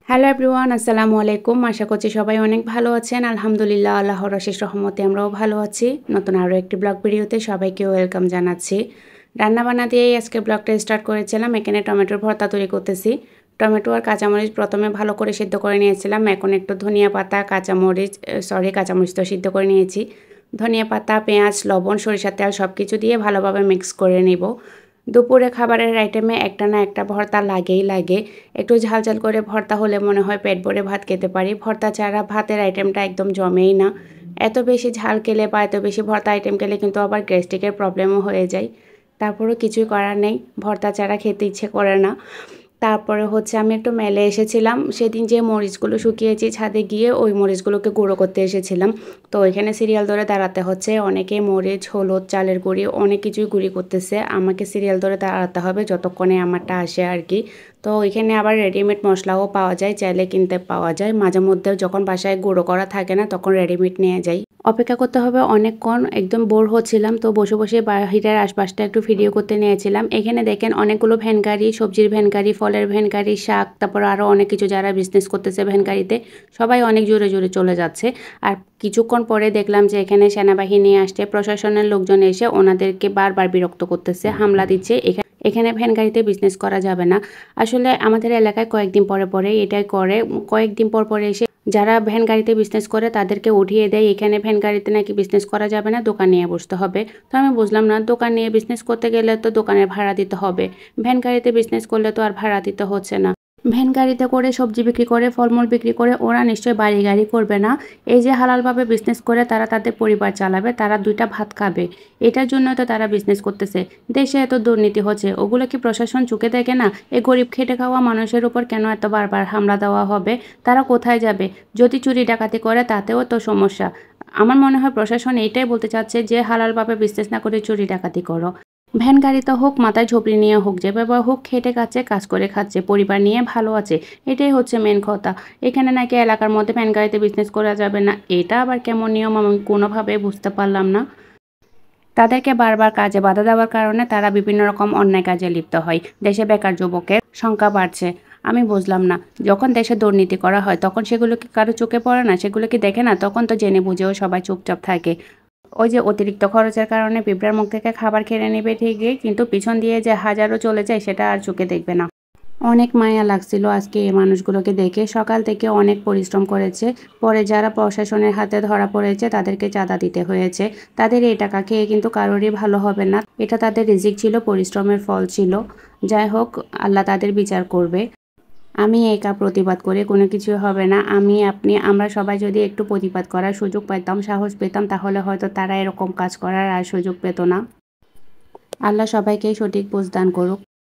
Hello everyone, আসসালামু আলাইকুম। আশা করছি সবাই অনেক ভালো আছেন। আলহামদুলিল্লাহ, আল্লাহর অশেষ রহমতে আমরাও ভালো আছি। নতুন আরও একটি ব্লগ ভিডিওতে সবাইকে ওয়েলকাম জানাচ্ছি। রান্নাবান্না দিয়েই আজকে ব্লগটা স্টার্ট করেছিলাম। এখানে টমেটোর ভর্তা তৈরি করতেছি। টমেটো আর কাঁচামরিচ প্রথমে ভালো করে সিদ্ধ করে নিয়েছিলাম। এখন একটু ধনিয়া পাতা, কাঁচামরিচ তো সিদ্ধ করে নিয়েছি। ধনিয়া পাতা, পেঁয়াজ, লবণ, সরিষার তেল সব কিছু দিয়ে ভালোভাবে মিক্স করে নিব। দুপুরে খাবারের আইটেমে একটা না একটা ভর্তা লাগেই লাগে। একটু ঝাল ঝাল করে ভর্তা হলে মনে হয় পেট ভরে ভাত খেতে পারি। ভর্তা ছাড়া ভাতের আইটেমটা একদম জমেই না। এত বেশি ঝাল খেলে বা এত বেশি ভর্তা আইটেম খেলে কিন্তু আবার গ্যাস্ট্রিকের প্রবলেমও হয়ে যায়। তারপরেও কিছুই করার নেই, ভর্তা ছাড়া খেতে ইচ্ছে করে না। তারপরে হচ্ছে আমি একটু মেলে এসেছিলাম। সেদিন যে মরিচগুলো শুকিয়েছি ছাদে গিয়ে ওই মরিচগুলোকে গুঁড়ো করতে এসেছিলাম। তো এখানে সিরিয়াল ধরে দাঁড়াতে হচ্ছে। অনেকে মরিচ, হলুদ, চালের গুঁড়ি অনেক কিছুই গুঁড়ি করতেছে। আমাকে সিরিয়াল ধরে দাঁড়াতে হবে যতক্ষণে আমারটা আসে আর কি। তো এখানে আবার রেডিমেড মশলাও পাওয়া যায়, চাইলে কিনতে পাওয়া যায়। মাঝে মধ্যেও যখন বাসায় গুঁড়ো করা থাকে না তখন রেডিমেড নিয়ে যাই। অপেক্ষা করতে হবে অনেকক্ষণ, একদম বোর হচ্ছিলাম। তো বসে বসে বাহিরের আশপাশটা একটু ভিডিও করতে নিয়েছিলাম। এখানে দেখেন অনেকগুলো ভ্যান গাড়ি, সবজির ভ্যান গাড়ি, ফলের ভ্যান গাড়ি, শাক, তারপর আরও অনেক কিছু যারা বিজনেস করতেছে ভ্যান গাড়িতে সবাই অনেক জোরে জোরে চলে যাচ্ছে। আর কিছুক্ষণ পরে দেখলাম যে এখানে সেনাবাহিনী আসছে, প্রশাসনের লোকজন এসে ওনাদেরকে বারবার বিরক্ত করতেছে, হামলা দিচ্ছে। এখানে ভ্যান গাড়িতে বিজনেস করা যাবে না। আসলে আমাদের এলাকায় কয়েকদিন পরে পরে এটাই করে, কয়েকদিন পর পরে এসে যারা ভ্যান গাড়িতে বিজনেস করে তাদেরকে উঠিয়ে দেয়। এখানে ভ্যান গাড়িতে নাকি বিজনেস করা যাবে না, দোকান নিয়ে বসতে হবে। তো আমি বুঝলাম না, দোকান নিয়ে বিজনেস করতে গেলে তো দোকানের ভাড়া দিতে হবে, ভ্যান গাড়িতে বিজনেস করলে তো আর ভাড়া দিতে হচ্ছে না। ভ্যান গাড়িতে করে সবজি বিক্রি করে, ফলমূল বিক্রি করে, ওরা নিশ্চয়ই বাড়ি গাড়ি করবে না। এই যে হালালভাবে বিজনেস করে তারা তাদের পরিবার চালাবে, তারা দুইটা ভাত খাবে, এটার জন্য তো তারা বিজনেস করতেছে। দেশে এত দুর্নীতি হচ্ছে, ওগুলো কি প্রশাসন চোখে দেখে না? এই গরিব খেটে খাওয়া মানুষের উপর কেন এত বারবার হামলা দেওয়া হবে? তারা কোথায় যাবে? যদি চুরি ডাকাতি করে তাতেও তো সমস্যা। আমার মনে হয় প্রশাসন এইটাই বলতে চাচ্ছে যে হালালভাবে বিজনেস না করে চুরি ডাকাতি করো। ভ্যান গাড়িতে হোক, মাথায় ঝুপড়ি নিয়ে হোক, যেভাবে হোক খেটে খাচ্ছে, কাজ করে খাচ্ছে, পরিবার নিয়ে ভালো আছে, এটাই হচ্ছে মেন কথা। এখানে নাকি এলাকার মধ্যে ভ্যান গাড়িতে বিজনেস করা যাবে না, এটা আবার কেমন নিয়ম আমি কোনোভাবে বুঝতে পারলাম না। তাদেরকে বারবার কাজে বাধা দেওয়ার কারণে তারা বিভিন্ন রকম অন্যায় কাজে লিপ্ত হয়। দেশে বেকার যুবকের সংখ্যা বাড়ছে। আমি বুঝলাম না, যখন দেশে দুর্নীতি করা হয় তখন সেগুলো কি কারো চোখে পড়ে না? সেগুলো কি দেখে না? তখন তো জেনে বুঝেও সবাই চুপচাপ থাকে। ওই যে অতিরিক্ত খরচের কারণে পিঁপড়ার মুখ থেকে খাবার কেড়ে নেবে ঠিকই, কিন্তু পিছন দিয়ে যে হাজারো চলে যায় সেটা আর চোখে দেখবে না। অনেক মায়া লাগছিল আজকে এই মানুষগুলোকে দেখে। সকাল থেকে অনেক পরিশ্রম করেছে, পরে যারা প্রশাসনের হাতে ধরা পড়েছে তাদেরকে চাঁদা দিতে হয়েছে। তাদের এই টাকা খেয়ে কিন্তু কারোরই ভালো হবে না, এটা তাদের রিজিক ছিল, পরিশ্রমের ফল ছিল। যাই হোক, আল্লাহ তাদের বিচার করবে। আমি একা প্রতিবাদ করে কোনো কিছু হবে না। আমি, আপনি, আমরা সবাই যদি একটু প্রতিবাদ করার সুযোগ পেতাম, সাহস পেতাম, তাহলে হয়তো তারা এরকম কাজ করার আর সুযোগ পেত না। আল্লাহ সবাইকে সঠিক বুঝ দান করুক।